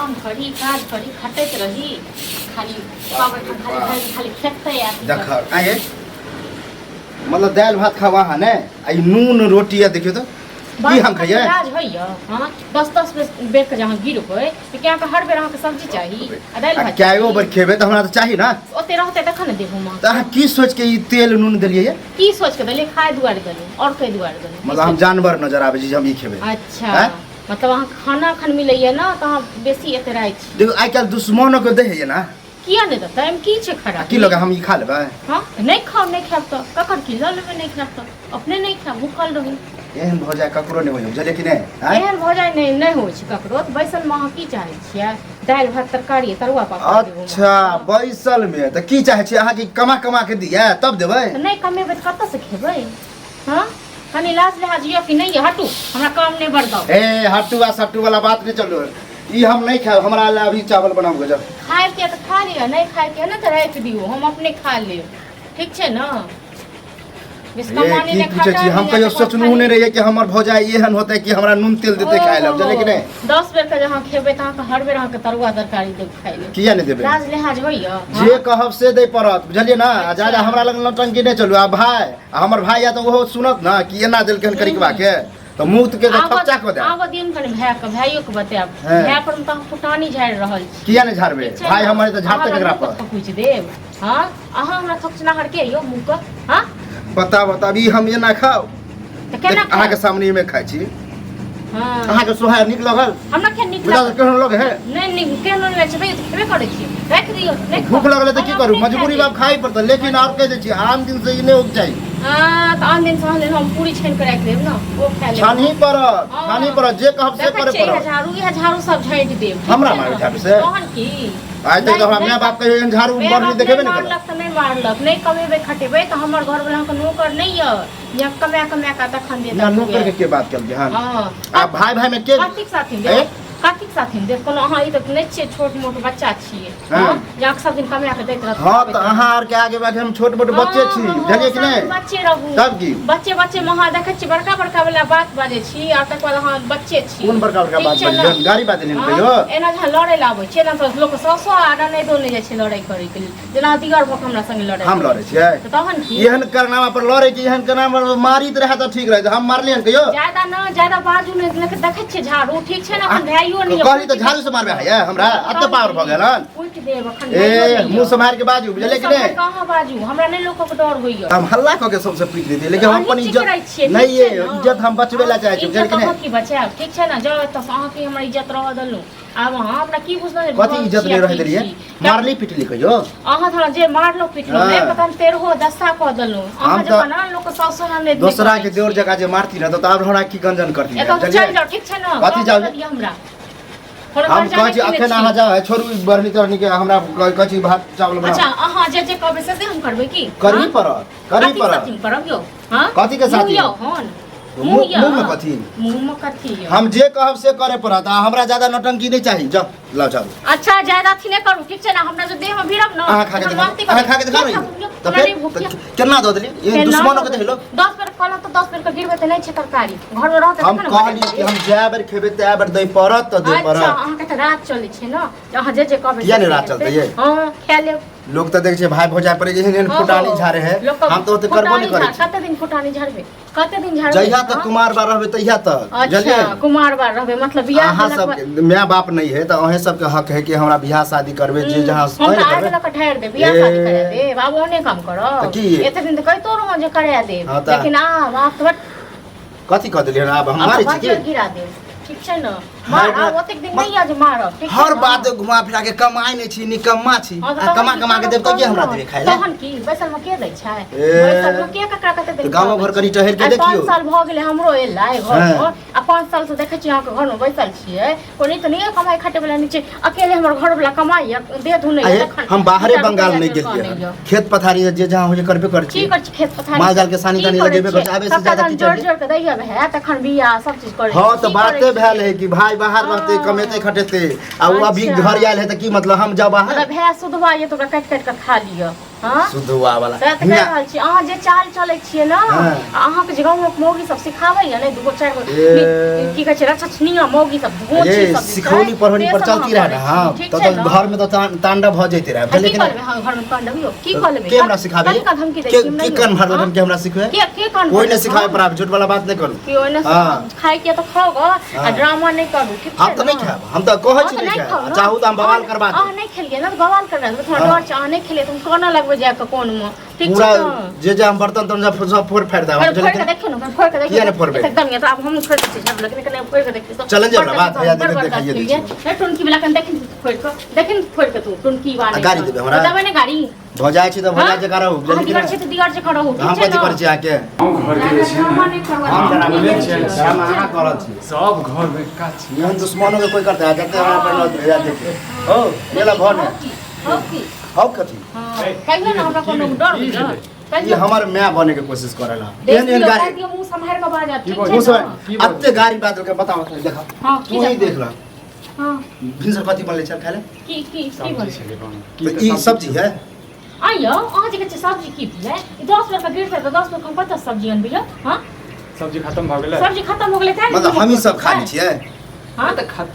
काम करी काज करी खटैत रही खाली खाली खेतै देख आए मतलब दाल भात खावा है ने आई नून रोटी है देखियो तो की हम खाइए राज होइया हां 10 बेर के जहां गिर होय त क्या के हर बेर अहाँ के सब्जी चाही आ दाल भात क्यायो बर खेबे त हमरा त चाही ना ओते रहते तखन देबो मां त अहाँ की सोच के ई तेल नून देलिए ये की सोच के देलिए खाए दुआर देलिए और कई दुआर देलिए मतलब हम जानवर नजर आवे जी हम ई खेबे अच्छा मतलब अहाँ खाना खन मिलैया ना त अहाँ बेसी एते रहै छी देखो आइ काल दुश्मनों के दे है ना किया नहीं देता हम की छे खराब की लगे हम ई खा लेबे हां नहीं खाओ नहीं खाब तो ककर की ल लेबे नहीं खाब तो अपने नहीं खाब भूखल रहू एहन भ जाय ककरो नहीं होय जले कि नहीं एहन भ जाय नहीं होय छै ककरो त बैसल में अहाँ की चाहै छियै दाल भात तरकारी तरुआ पापड़ देबो अच्छा बैसल में त की चाहै छी अहाँ की कमा कमा के दिया तब देबै नहीं कमेबै त कत से खेबै हां कनी लाज लिहाज यो कि नहीं हटू हमरा काम नहीं बरदाओ ए हटू आ सट्टू वाला बात नहीं चलो ई हम नहीं खाए हमरा ला अभी चावल बनाऊ गजब खाए के त खा लिया नहीं खाए के ना त राख दियो हम अपने खा लेब ठीक छै ना ये पूछे छी हम कहियो सोचनु नहीं रहिए कि हमर भौजाई एहन होतै कि हमरा नून तेल देते खाए ला जने कि नहीं 10 बेर के जहां खेबै त अहाँ हर बेर अहाँ के तरुआ तरकारी देब खाए ले किया नहीं देबे लाज लिहाज होइया जे कहब से दे परत बुझलिए ना ज्यादा हमरा लग नौटंकी नहीं चलू आ भाई हमर भाई या तो वो सुनत ना कि एना देल केन करिकवा के तो मुक्त के थपचा को दे आब दिन कने भाइयो के बताब भाइ पर त फुटानी झाड़ रहल छी किया नहीं झाड़बे भाई हमरे तो झाड़ते केकरा पर पूछ देब हां अहाँ हमरा थकचना हड़के यो मुंह के हां बता अभी हम ये ना खाओ त केना अहाँ के सामने में खाइ छी हां अहाँ के सोहा निक लगल हमरा के निक लगल केहन लगे है नहीं निक केहन लगे छै त खेबे करै छी राख दियो नहीं भूख लगले त की करू मजबूरी में खाई पड़त लेकिन और कह दे छी आम दिन से ई नहीं उग जाई हां त आन दिन सहले हम पूरी छान के राख देब ना ओ खा लेब छानी पर जे कहब से करे पर झाड़ू सब झाड़ देब हमरा मार झाड़ू से तहन की आज तक तो हमरा माय बाप के एहन झाड़ू बरनी देखेबे नहीं मारलक त नहीं मारलक नहीं कमेबे खटेबे त हमर घर वाला के नौकर नहीं य या कमा का तखन दे ना नौकर के बात कर हां आ भाई में के कार्तिक साथी दे कार्तिक साथी दे कोनो अहाँ ई त नहीं छिए छोट मोट बच्चा छिए हां या सब दिन कमा के दैत रहत हां त अहाँ आर के आगे बाटे हम छोट मोट बच्चे छी बुझलिए कि नहीं बच्चे रहू तब की बच्चे महा देखे छी बड़का वाला बात बाजे छी आ तक बाद अहाँ बच्चे छी कोन बड़का बात बाजे गाड़ी बात नहीं कहियो एना जे लड़े लाबै छै ना त लोक ससो आडा नहीं दोने जाय छै लड़ाई करे के लिए जेना दिगर भक हमरा संग लड़ाई हम लड़े छियै त तहन की एहन करनामा पर लड़े की एहन करनामा पर मारित रहे त ठीक रहे हम मारलियन कहियो ज्यादा बाजू नहीं देखे छी झाड़ू ठीक छै ना अपन भाइयो नहीं कहली त झाड़ू से मारबे है हमरा अत्ते पावर भ गेलन उठ देब अखन ए मुंह से मार के बाजू बुझले कि नहीं कहां बाजू हमरा नहीं लोक के डर होइया हम हल्ला क के सबसे पीट देते लेकिन हम अपन इज्जत नहीं ये इज्जत हम बचबे ला चाहे छी बुझले कि नहीं की बचाब ठीक छै ना जब त अहाँ के हमरा इज्जत रह दलु आब अहाँ हमरा की बुझना कथि इज्जत नहीं रह देलिए मारली पिटली कहियो अहाँ थोड़ा जे मारलो पिटलो नहीं पता तेरहो दस्ता क दलु अहाँ जे बना लोक सासो ना नहीं दूसरा के देवर जगह जे मारती ना तो अब हमरा की गंजन करती है चल जाओ ठीक छै ना कथि जाओ हमरा हम कह अखन अहाँ जा छोड़ू बरनी तरनी के हमरा कथि भात चावल बना अच्छा अहाँ जे कहबे से हम करबै की करी परत करब यो हां कथि के साथ यो हन मुंह में कथि हम जे कहब से करे पड़त हमरा ज्यादा नौटंकी नहीं चाहिए जा लाओ चावल अच्छा ज्यादा थी नहीं करू ठीक छै ना हमरा जो देह में भिड़ब ना अहाँ खा के देखा तो फिर केना दो देली ये दुश्मनों के देखलो 10 बेर कहलो तो 10 बेर के गिरबे त नहीं छै तरकारी घर में रहत हम कहली कि हम जाय बेर खेबे त बेर दई परत त दे परत अच्छा अहाँ के त रात चलै छै ना अहाँ जे कहबे किया नहीं रात चलते ये हां खा ले लोग तो देख छै भाई भौजाई पर एहन फुटानी झारे है हम तो ओते करबो नहीं करे कते दिन फुटानी झाड़बे कते दिन झाड़बे जहिया तक कुमार बार रहबे तहिया तक अच्छा कुमार बार रहबे मतलब बियाह अहाँ सब माय बाप नहीं है त अहे सब के हक है कि हमरा बियाह शादी करबे जे जहां हम आगे लक ठाड़ दे बियाह शादी करे दे बाबू ओने काम करो एते दिन त कहि तो रहो जे करे दे लेकिन आप तो कथि क देलिए अब हम मारे छी के गिरा दे ठीक छै ना मार ओते दिन नहीं आज मारब ठीक हर बात घुमा फिरा के कमाई नहीं छी निकम्मा छी कमा के देब त के हमरा देबे खाइ ले तहन की बैसल में के दै छै बैसल में के ककरा कते दे गांव घर करी टहर के देखियो 5 साल भ गेले हमरो एलाय घर पर आ 5 साल से देखै छी अहाँ के घर में बैसल छियै कोनी त नहीं कमाई खटे वाला नहीं छै अकेले हमर घर वाला कमाई दे धुनै हम बाहरे बंगाल नहीं गेलिए खेत पथारी जे जहां होय करबे कर छी की कर छी खेत पथारी माल जाल के सानी तानी लगेबे कर आबे से ज्यादा की जोर जोर के दैया है तखन बियाह सब चीज करे हां त बाते भेल है कि भाई बाहर रहते कमेते खटेते आ वो अभी घर आयल है त की मतलब हम जा बाहर मतलब है सुधवा ये तो काट काट के खा लियो हां शुद्धवा वाला त कह रहल छी अहाँ जे चाल चलै छियै न अहाँ के जगह में मौगी सब सिखाबै या नै दुगो चार गो की कहै छै रचछनिया मौगी सब गोची सब सिखौनी पढ़ौनी पर चलती रहे ना हां तो घर में तो तांडव भ जैते रहे लेकिन हां घर में तांडव यो की कर लेबे के हमरा सिखाबे के कान भर देबन के हमरा सिखबे के कान कोई नै सिखाबे पर आप झूठ वाला बात नै करू कि ओइ नै खाइ के तो खाओ आ ड्रामा नै करू ठीक छै हम तो नै खाब हम तो कहै छी नै खाब चाहू त हम बवाल करबा आ नै खेलिए ना बवाल करबा थोड़ा डर छ आ नै खेलिए तुम कोना लगबे जा के कोन में ठीक पूरा छै जे हम बर्तन तन सब फोड़ फाड़ देब हम फोड़ के देखियो ना फोड़ के देखियो किया नै फोड़बे एकदम ये तो अब हम छोड़ के सब लेकिन कने फोड़ के देखियो चलन जे बात भैया देखाइए दीजिए ए टुनकी वाला कन देखिन फोड़ के तू टुनकी वाला गाड़ी देबे हमरा देबे ने गाड़ी भ जाय छी त भ जाय जे करा हो लेकिन दीवार छै त दीवार से खड़ा हो हम कथि कर छी आके हम घर के छी हम जरा बोले छी हम आना करत छी सब घर में का छी हम दुश्मनों के कोई करते है जते हमरा पर न भेजा देते हो मेला घर में हो की हो कथि कहियो ना हमरा कोनो डर हो ये हमर मैं बने के कोशिश करेला एहन गाड़ी मुंह संभाल के बाजा ठीक मुंह से अत्ते गाड़ी बात के बताओ देखा हां तू ही देख ला हां भिंसर कथि बनले छ खाले की सब्जी छले बन ई सब्जी है आयो अहाँ जे कहै सब्जी की भेलै 10 रुपया गिर त 10 रुपया कम 50 सब्जी अनबियो हां सब्जी खत्म भ गेलै सब्जी खत्म हो गेलै त मतलब हम ही सब खा ली छियै हां त खत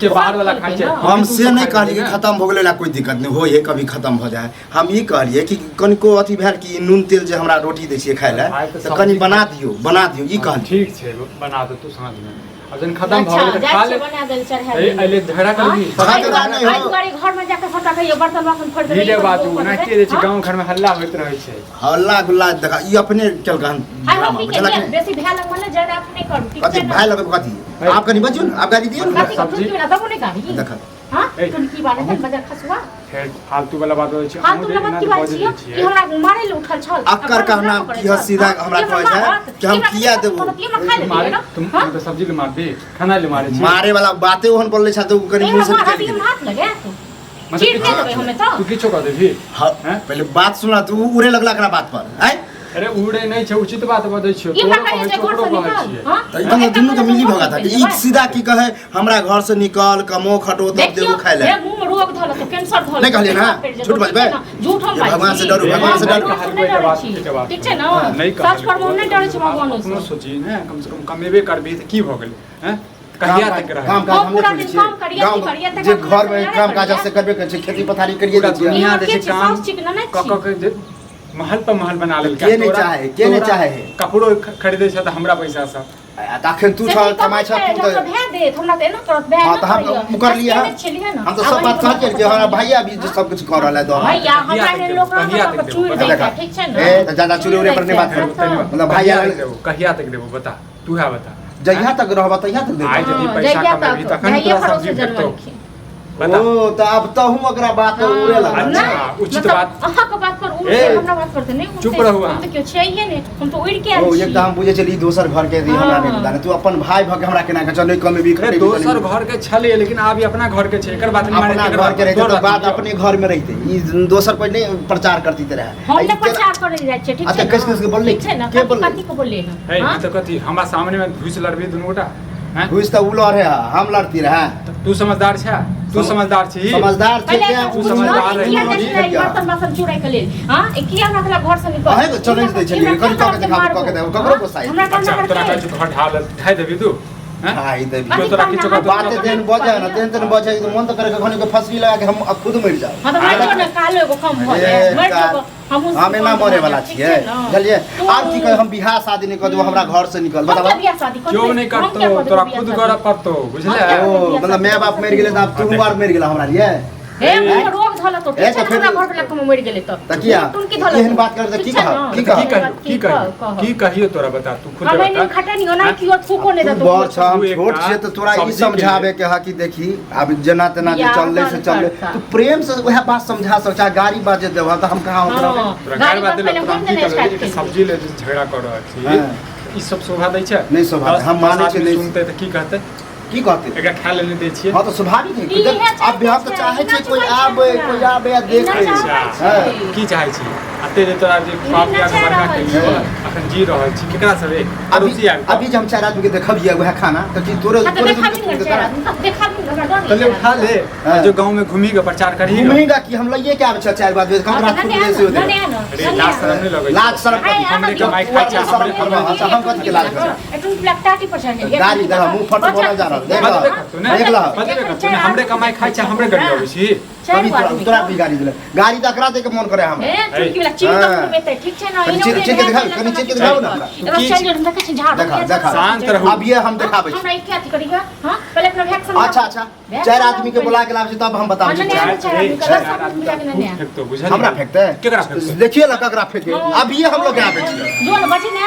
के बाहर वाला खाइ छै हम से नहीं कहली कि खत्म हो गेलै ला कोई दिक्कत नहीं होय है कभी खत्म हो जाए हम ई कहलिए कि कनिको अथी भेल कि नून तेल जे हमरा रोटी दै छियै खाय ला त कनि बना दियो ई कहली ठीक छै बना दे तू साँझ में अब जन खत्म भ गेलै खा ले बना देल चढ़ा दे अइले झगड़ा करबी आई गाड़ी घर में जाके फटा कहियो बर्तन बासन फोड़ दे वीडियो बात ना के जे गांव घर में हल्ला होइत रहै छै हल्ला गुल्ला देखा ई अपने चल गहन बेसी भय लग मन जरा अपने कर ठीक कथि है भाई लगे कथि आप कनि बजियो ना आप गाड़ी दियो ना सब्जी वाला दबो ने गाड़ी देखा हां तुनकी वाला चल बजा खसुआ फिर फालतू वाला बात होय छै फालतू वाला बात की बात छियै कि हमरा मारे ले उठल छल अक्कर कहना की ह सीधा हमरा कहै छै कि हम किया देबो मारे तुम तो सब्जी ले मार दे खाना ले मारे छी मारे वाला बातें ओहन बोलले छ त कनि मुंह से निकल हम हाथ लगे मतलब चीट दे देबे हमें तो तू किछो कह देबी हां पहले बात सुना तू उड़े लगला एकरा बात पर हैं अरे उड़े नहीं छै उचित बात बदै छियो ई तोरो कहै कहै छै छै घर ओकरो से कहै निकल छियै हां त ई दुनू के मिली भगा था ई सीधा की कहे हमरा घर से निकल कमो खटो तब देबो खाय ले ये मुंह में रोग धल तो कैंसर धल नहीं कहलिए ना झूठ बजबे झूठ हम भगवान से डरो भगवान से डरो ठीक छै ना सच पर हम नहीं डरै छी भगवान से कोनो सोची ने कम से कम कमेबे करबी त की भ गेलै हैं कहिया तक रह काम काज हम नहीं करै छियै गांव जे घर में काम काज से करबे कर छै खेती पथारी करिए दै छियै दुनिया दे छै काम क महल पर महल बना लेल के नहीं चाहे कपड़ो खरीदे छै त हमरा पैसा से तखन तू छ कमाई छ तू तो भे दे हमरा त एना करत भे हां त हम कर लिए हम तो सब बात कह के हमरा भैया भी सब कुछ कर रहल है दो भैया हमरा ने लोग का चूड़ दे ठीक छै ना ए त ज्यादा चूड़े पर नहीं बात कर मतलब भैया कहिया तक देबो बता तू है बता जहिया तक रहबा तहिया तक देबो आज यदि पैसा कमेबी तखन तोरा सब्जी भेटतो ओ त अब त हम ओकरा बात पर उड़े लगा ना उचित बात अहाँ के बात पर उड़ के हमरा बात करते नहीं चुप रहू हम तो क्यों चाहिए ने हम तो उड़ के ओ एकदम बुझे चली दोसर घर के दी हमरा नहीं पता तू अपन भाई भग हमरा केना के चल कमे भी करे दोसर घर के छले लेकिन आब अपना घर के छै एकर बात नहीं माने अपना घर के रहते तो बात अपने घर में रहते ई दोसर कोई नहीं प्रचार करती तरह हम ने प्रचार करे जाय छै ठीक छै अच्छा किस के बोलले ठीक छै ना के बोलले कथि को बोलले है हां तो कथि हमरा सामने में घुस लड़बी दुनू गोटा हैं घुस त उलो रहे हम लड़ती रहे तू समझदार छै तू समझदार छी समझदार छै क्या तू समझदार रही बर्तन बासन चूड़ै के लेल हां किया हमरा घर से निकल है तो चैलेंज दे छलिए कन का के देखा क के दे ककरो को साइड हमरा अच्छा तोरा कहै छ घर ढाल खाइ देबी तू हैं हां दे जो तोरा किछो का बात देन बजे ना तेन बजे तो मन तो करे के घनी के फसरी लगा के हम खुद मर जाओ हां तो मर जो कालो एगो कम भ जाए मर जो हम ना मरे वाला छिए चलिए आप की कहे हम बियाह शादी नहीं कर देबो हमरा घर से निकल बताओ बियाह शादी क्यों नहीं करतो तोरा खुद कर पड़तो बुझले ओ मतलब मैं बाप मर गेले त अब तू बार मर गेला हमरा लिए हे मुंह रोग धल तो ठीक छै हमरा घर पे लक मर गेले त किया तुनकी धल एहन बात कर त की कह की कहियो तोरा बता तू खुद हमें बता नहीं खटनी हो ना कियो फूको नहीं तू देतो बड़ छ हम छोट से तो तोरा ई समझावे के हा कि देखी अब जना तना जे चलले से चलले तू प्रेम से वह बात समझा सक गाड़ी बाजे देबा त हम कहां उतरब तोरा गाड़ी बात ले हम की कर सब्जी ले झगड़ा कर रहा छी ई सब शोभा दै छै नहीं शोभा हम माने छै नहीं सुनते त की कहते की कहते एकरा खा लेने दै छियै हां तो स्वाभाविक है कि अब बिहार तो चाहे छै कोई आबे या देखे की चाहे छी आ ते जे तोरा जे पाप या बड़का के अखन जी रहल छी केकरा सब अभी जे हम 4 आदमी के देखबिए वह खाना त की तोरे तले उठा ले जो गांव में घूमी के प्रचार करी घूमेगा कि हम लइए के आबै छ 4 बात कमरा फूट दे से अरे लाज शरम नहीं लगे लाज शरम हमरे कमाई खाई छ हमरे करबा हम कथि के लाज कर एटू ब्लैक 30% गाड़ी दे मुंह फट बोला जा रहा देख तूने हमरे कमाई खाई छ हमरे गड़ी होबै छी कभी तोरा भी गाड़ी दिले गाड़ी दकरा दे के मन करे हम ए चुटकी वाला चीज तो बेते ठीक छै ना चीज के दिखाओ कनी चीज के दिखाओ ना एगो चल जड़ देखे छी झाड़ देखा शांत रहू अब ये हम दिखाबै हमरा क्या अथी करिगा हां पहले अपना वैक्सीन अच्छा 4 आदमी के बुला के लाब तब हम बताबै छी तो बुझल हमरा फेंकते केकरा फेंकते देखिए ना ककरा फेंके अब ये हम लोग के आबै छी जो बची ना